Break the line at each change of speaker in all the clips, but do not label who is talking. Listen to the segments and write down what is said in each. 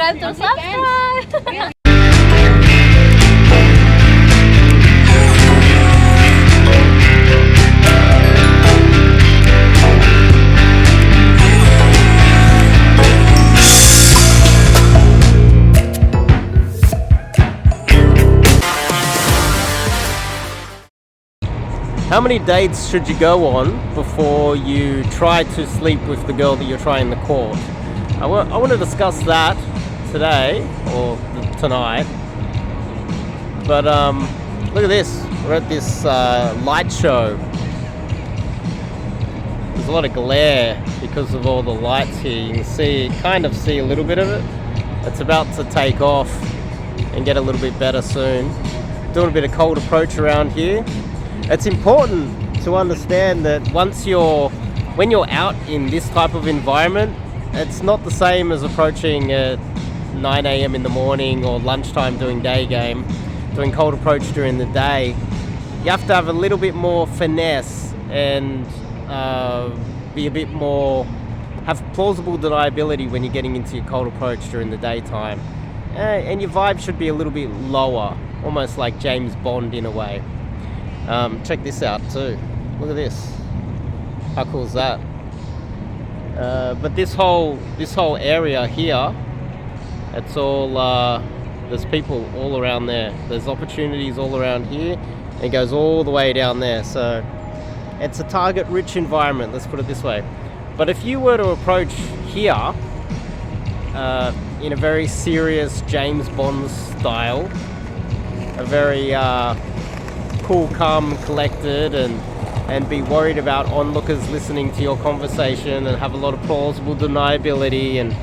forget to subscribe.
How many dates should you go on before you try to sleep with the girl that you're trying to court? I want to discuss that today or tonight. But look at this. We're at this light show. There's a lot of glare because of all the lights here. You can kind of see a little bit of it. It's about to take off and get a little bit better soon. Doing a bit of cold approach around here. It's important to understand that when you're out in this type of environment, it's not the same as approaching at 9 a.m. in the morning or lunchtime doing day game, doing cold approach during the day. You have to have a little bit more finesse and be a bit more, have plausible deniability when you're getting into your cold approach during the daytime. And your vibe should be a little bit lower, almost like James Bond in a way. Check this out too. Look at this. How cool is that? But this whole area here, it's all there's people all around there. There's opportunities all around here. And it goes all the way down there. So it's a target-rich environment. Let's put it this way. But if you were to approach here in a very serious James Bond style, a very cool, calm, collected, and be worried about onlookers listening to your conversation and have a lot of plausible deniability and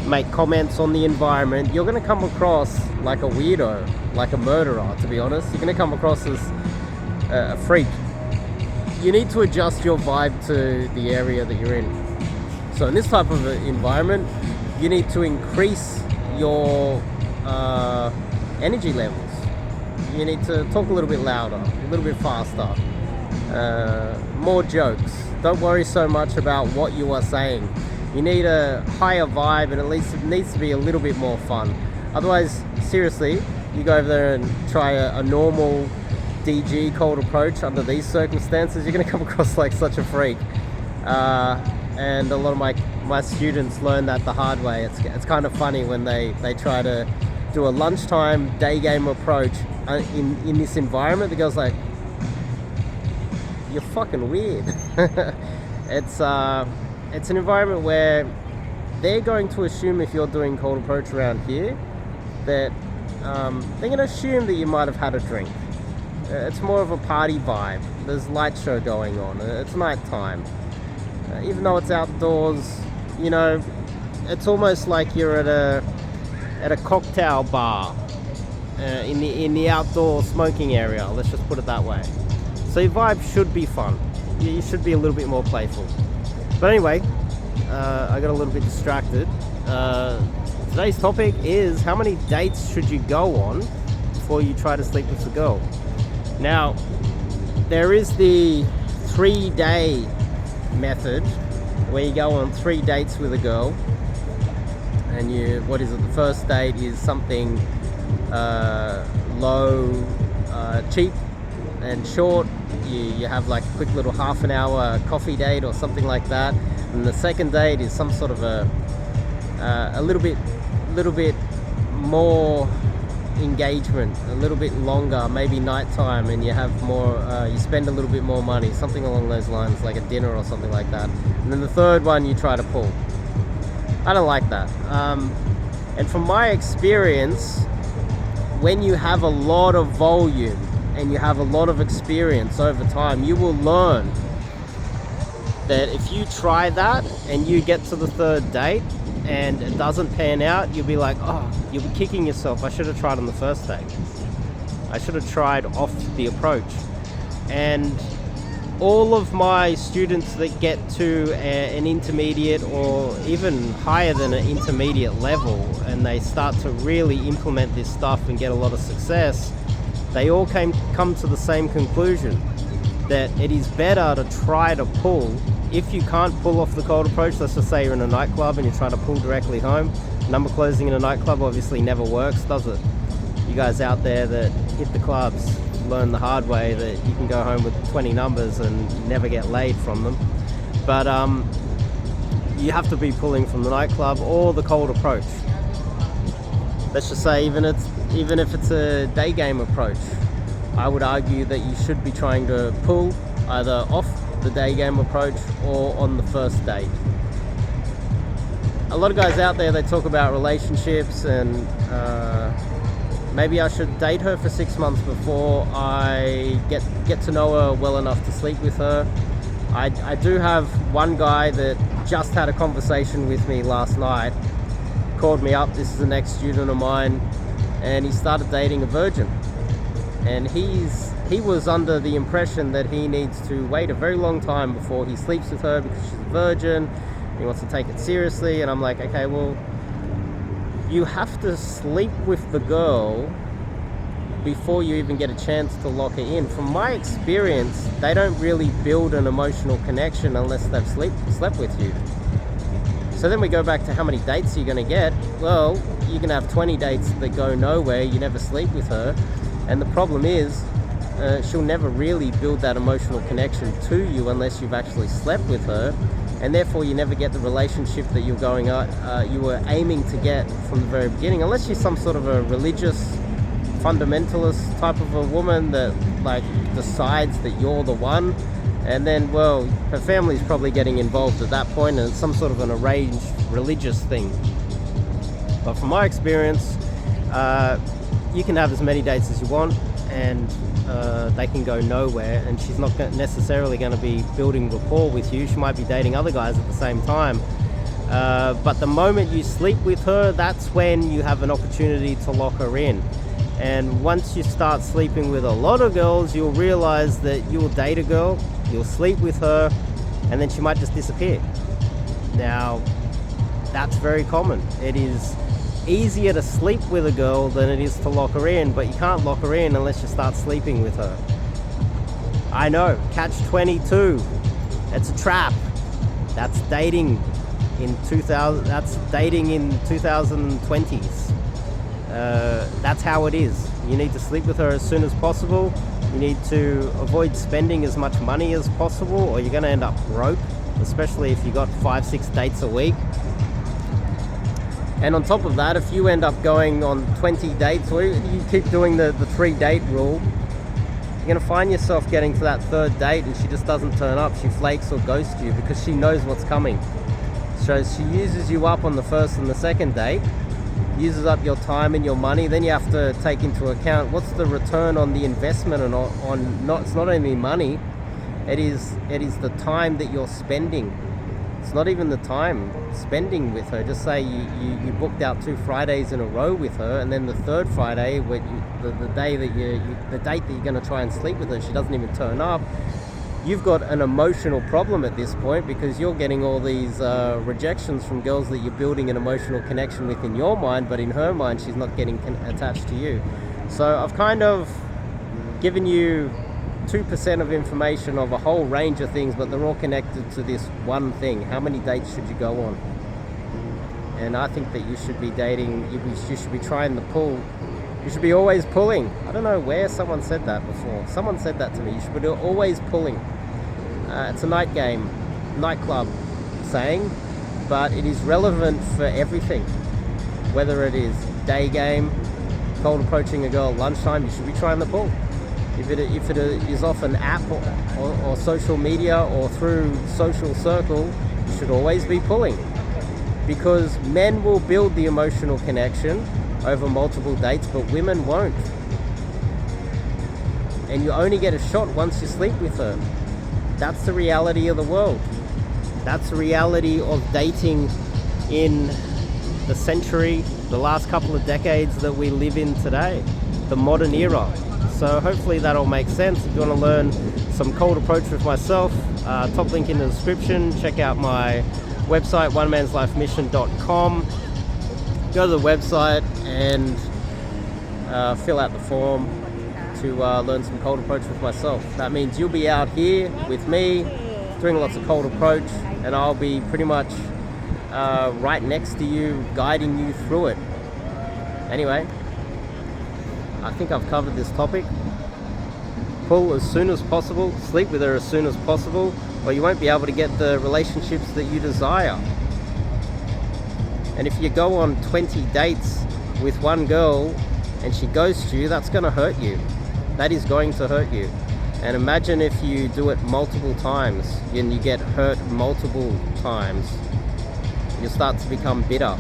make comments on the environment, you're going to come across like a weirdo, like a murderer, to be honest. You're going to come across as a freak. You need to adjust your vibe to the area that you're in. So in this type of environment, you need to increase your energy levels. You need to talk a little bit louder, a little bit faster, more jokes. Don't worry so much about what you are saying. You need a higher vibe, and at least it needs to be a little bit more fun. Otherwise, seriously, you go over there and try a normal DG cold approach under these circumstances, you're going to come across like such a freak. And a lot of my students learn that the hard way. It's kind of funny when they try to do a lunchtime day game approach in this environment. The girl's like, you're fucking weird. It's an environment where they're going to assume if you're doing cold approach around here that they're going to assume that you might have had a drink. It's more of a party vibe. There's light show going on. It's night time. Even though it's outdoors, you know, it's almost like you're at a cocktail bar in the outdoor smoking area. Let's just put it that way. So your vibe should be fun. You should be a little bit more playful. But anyway, I got a little bit distracted. Today's topic is how many dates should you go on before you try to sleep with a girl? Now, there is the 3-day method where you go on 3 dates with a girl, and the first date is something low, cheap and short. You have like a quick little half an hour coffee date or something like that, and the second date is some sort of a little bit more engagement, a little bit longer, maybe nighttime, and you have more, you spend a little bit more money, something along those lines, like a dinner or something like that. And then the third one you try to pull. I don't like that. And from my experience, when you have a lot of volume and you have a lot of experience over time, you will learn that if you try that and you get to the third date and it doesn't pan out, you'll be like, oh, you'll be kicking yourself. I should have tried on the first date. I should have tried off the approach. And all of my students that get to an intermediate or even higher than an intermediate level, and they start to really implement this stuff and get a lot of success, they all come to the same conclusion, that it is better to try to pull. If you can't pull off the cold approach, let's just say you're in a nightclub and you're trying to pull directly home, Number closing in a nightclub obviously never works, does it? You guys out there that hit the clubs learn the hard way that you can go home with 20 numbers and never get laid from them. But you have to be pulling from the nightclub or the cold approach. Let's just say even if it's a day game approach, I would argue that you should be trying to pull either off the day game approach or on the first date. A lot of guys out there, they talk about relationships and maybe I should date her for 6 months before I get to know her well enough to sleep with her. I do have one guy that just had a conversation with me last night, called me up. This is an ex-student of mine, and he started dating a virgin. And he was under the impression that he needs to wait a very long time before he sleeps with her because she's a virgin. He wants to take it seriously, and I'm like, okay, well, you have to sleep with the girl before you even get a chance to lock her in. From my experience, they don't really build an emotional connection unless they've slept with you. So then we go back to how many dates you're going to get. Well, you can have 20 dates that go nowhere, you never sleep with her, and the problem is she'll never really build that emotional connection to you unless you've actually slept with her, and therefore you never get the relationship that you were aiming to get from the very beginning, unless you're some sort of a religious fundamentalist type of a woman that like decides that you're the one, and then, well, her family's probably getting involved at that point, and it's some sort of an arranged religious thing. But from my experience, you can have as many dates as you want, and they can go nowhere, and she's not necessarily going to be building rapport with you. She might be dating other guys at the same time, but the moment you sleep with her, that's when you have an opportunity to lock her in. And once you start sleeping with a lot of girls, you'll realize that you'll date a girl, you'll sleep with her, and then she might just disappear. Now, that's very common. It is easier to sleep with a girl than it is to lock her in, but you can't lock her in unless you start sleeping with her. I know, catch-22. It's a trap. That's dating in 2020s. That's how it is. You need to sleep with her as soon as possible. You need to avoid spending as much money as possible, or you're going to end up broke, especially if you got 5-6 dates a week. And on top of that, if you end up going on 20 dates, or you keep doing the 3-date rule, you're going to find yourself getting to that 3rd date and she just doesn't turn up. She flakes or ghosts you because she knows what's coming. So she uses you up on the 1st and the 2nd date, uses up your time and your money. Then you have to take into account what's the return on the investment, and it's not only money, it is the time that you're spending. It's not even the time spending with her. Just say you booked out 2 Fridays in a row with her, and then the 3rd Friday, the date that you're going to try and sleep with her, she doesn't even turn up. You've got an emotional problem at this point because you're getting all these rejections from girls that you're building an emotional connection with in your mind, but in her mind, she's not getting attached to you. So I've kind of given you 2% of information of a whole range of things, but they're all connected to this one thing. How many dates should you go on? And I think that you should be dating, you should be trying to pull. You should be always pulling. I don't know where someone said that before. Someone said that to me. You should be always pulling. It's a nightclub saying, but it is relevant for everything. Whether it is day game, cold approaching a girl at lunchtime, you should be trying to pull. If it is off an app or social media or through social circle, you should always be pulling. Because men will build the emotional connection over multiple dates, but women won't. And you only get a shot once you sleep with her. That's the reality of the world. That's the reality of dating in the century, the last couple of decades that we live in today, the modern era. So hopefully that'll make sense. If you want to learn some cold approach with myself, top link in the description. Check out my website, onemanslifemission.com. Go to the website and fill out the form to learn some cold approach with myself. That means you'll be out here with me doing lots of cold approach, and I'll be pretty much right next to you, guiding you through it. Anyway, I think I've covered this topic. Pull as soon as possible, sleep with her as soon as possible, or you won't be able to get the relationships that you desire. And if you go on 20 dates with one girl and she ghosts you, that's going to hurt you. That is going to hurt you. And imagine if you do it multiple times and you get hurt multiple times. You start to become bitter.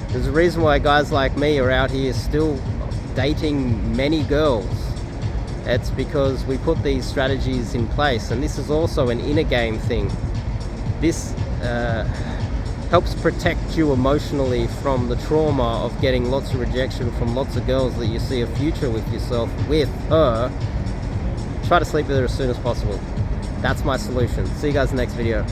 There's a reason why guys like me are out here still dating many girls. It's because we put these strategies in place, and this is also an inner game thing. This helps protect you emotionally from the trauma of getting lots of rejection from lots of girls that you see a future with yourself with her. Try to sleep with her as soon as possible. That's my solution. See you guys in the next video.